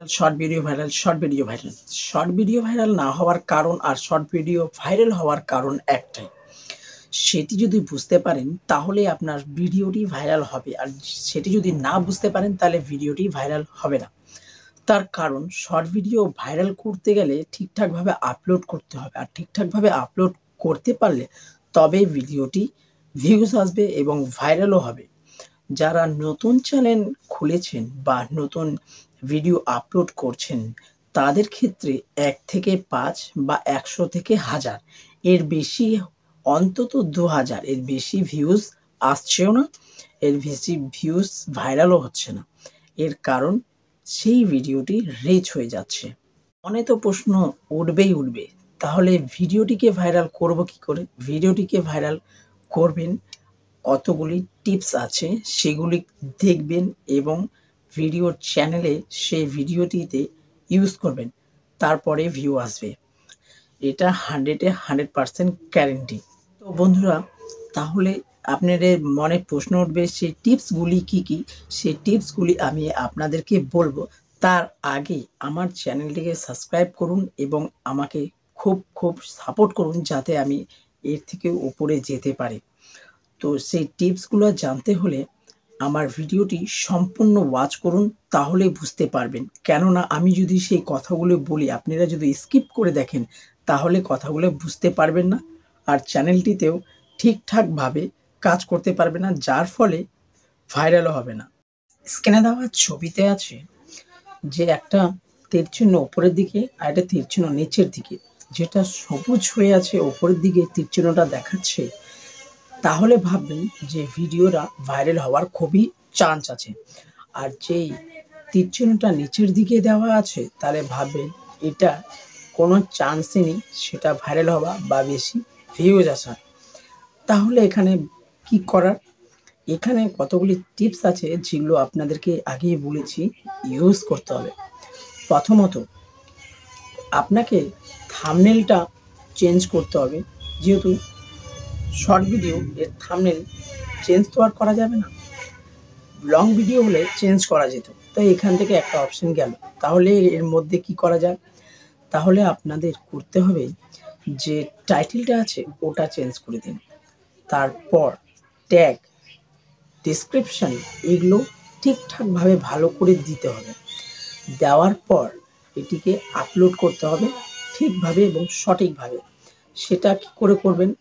Short video viral না হওয়ার কারণ আর শর্ট ভিডিও ভাইরাল হওয়ার কারণ একটাই। সেটি যদি বুঝতে পারেন তাহলে আপনার ভিডিওটি ভাইরাল হবে, আর সেটি যদি না বুঝতে পারেন তাহলে ভিডিওটি ভাইরাল হবে না। তার কারণ শর্ট ভিডিও ভাইরাল করতে গেলে ঠিকঠাকভাবে আপলোড করতে হবে, আর ঠিকঠাকভাবে আপলোড করতে পারলে তবেই ভিডিওটি ভিউজ আসবে এবং ভাইরালও হবে। যারা নতুন চ্যানেল খুলেছেন বা নতুন ভিডিও আপলোড করছেন তাদের ক্ষেত্রে ১ থেকে ৫ বা ১০০ থেকে ১০০০ এর বেশি, অন্তত ২০০০ এর বেশি ভিউজ আসছেও না, এর বেশি ভিউজ ভাইরালও হচ্ছে না। এর কারণ সেই ভিডিওটি রিচ হয়ে যাচ্ছে। মনে তো প্রশ্ন উঠবে, তাহলে ভিডিওটিকে ভাইরাল করব কি করে? ভিডিওটিকে ভাইরাল করবেন, কতগুলি টিপস আছে সেগুলি দেখবেন এবং ভিডিওর চ্যানেলে সেই ভিডিওটিতে ইউজ করবেন, তারপরে ভিউ আসবে। এটা 100% গ্যারেন্টি। তো বন্ধুরা, তাহলে আপনাদের মনে প্রশ্ন উঠবে সেই টিপসগুলি কি কি? সেই টিপসগুলি আমি আপনাদেরকে বলবো। তার আগে আমার চ্যানেলটিকে সাবস্ক্রাইব করুন এবং আমাকে খুব সাপোর্ট করুন যাতে আমি এর থেকে উপরে যেতে পারি। তো সেই টিপসগুলো জানতে হলে আমার ভিডিওটি সম্পূর্ণ ওয়াচ করুন, তাহলে বুঝতে পারবেন। কেননা আমি যদি সেই কথাগুলো বলি আপনারা যদি স্কিপ করে দেখেন তাহলে কথাগুলো বুঝতে পারবেন না, আর চ্যানেলটিতেও ঠিকঠাকভাবে কাজ করতে পারবে না, যার ফলে ভাইরালও হবে না। স্ক্রিনে দেওয়া ছবিতে আছে যে একটা তীর চিহ্ন উপরের দিকে আর একটা তীর চিহ্ন নিচের দিকে, যেটা সবুজ হয়ে আছে উপরের দিকে তীর চিহ্নটা দেখাচ্ছে, তাহলে ভাববেন যে ভিডিওটা ভাইরাল হওয়ার খুবই চান্স আছে। আর যেই তীর চিহ্নটা নিচের দিকে দেওয়া আছে তাহলে ভাববেন এটা কোনো চান্সই নেই সেটা ভাইরাল হওয়া বা বেশি ভিউজ আসার। তাহলে এখানে কি করার? এখানে কতগুলি টিপস আছে যেগুলো আপনাদেরকে আগেই বলেছি, ইউজ করতে হবে। প্রথমত আপনাকে থাম্বনেলটা চেঞ্জ করতে হবে, যেহেতু শর্ট ভিডিও এর থাম্বনেল চেঞ্জ তো আর করা যাবে না, লং ভিডিও হলে চেঞ্জ করা যেত। তাই এখান থেকে একটা অপশন গেল। তাহলে এর মধ্যে কি করা যায়? তাহলে আপনাদের করতে হবে যে টাইটেলটা আছে ওটা চেঞ্জ করে দিন, তারপর ট্যাগ, ডেসক্রিপশন এগুলো ঠিকঠাকভাবে ভালো করে দিতে হবে। দেওয়ার পর এটিকে আপলোড করতে হবে ঠিকভাবে এবং সঠিকভাবে। সেটা কি করে করবেন?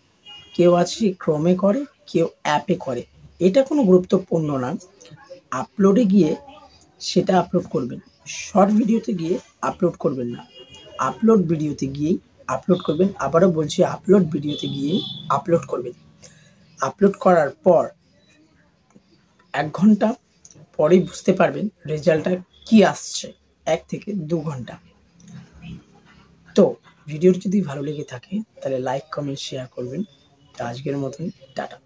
কেউ আছে ক্রোমে করে, কেউ অ্যাপে করে, এটা কোনো গুরুত্বপূর্ণ না। আপলোডে গিয়ে সেটা আপলোড করবেন, শর্ট ভিডিওতে গিয়ে আপলোড করবেন না, আপলোড ভিডিওতে গিয়েই আপলোড করবেন। আবারও বলছি, আপলোড ভিডিওতে গিয়েই আপলোড করবেন। আপলোড করার পর ১ ঘন্টা পরেই বুঝতে পারবেন রেজাল্টটা কি আসছে, ১ থেকে ২ ঘন্টা। তো ভিডিওটি যদি ভালো লেগে থাকে তাহলে লাইক, কমেন্ট, শেয়ার করবেন। তো আজকের মতন টাটা।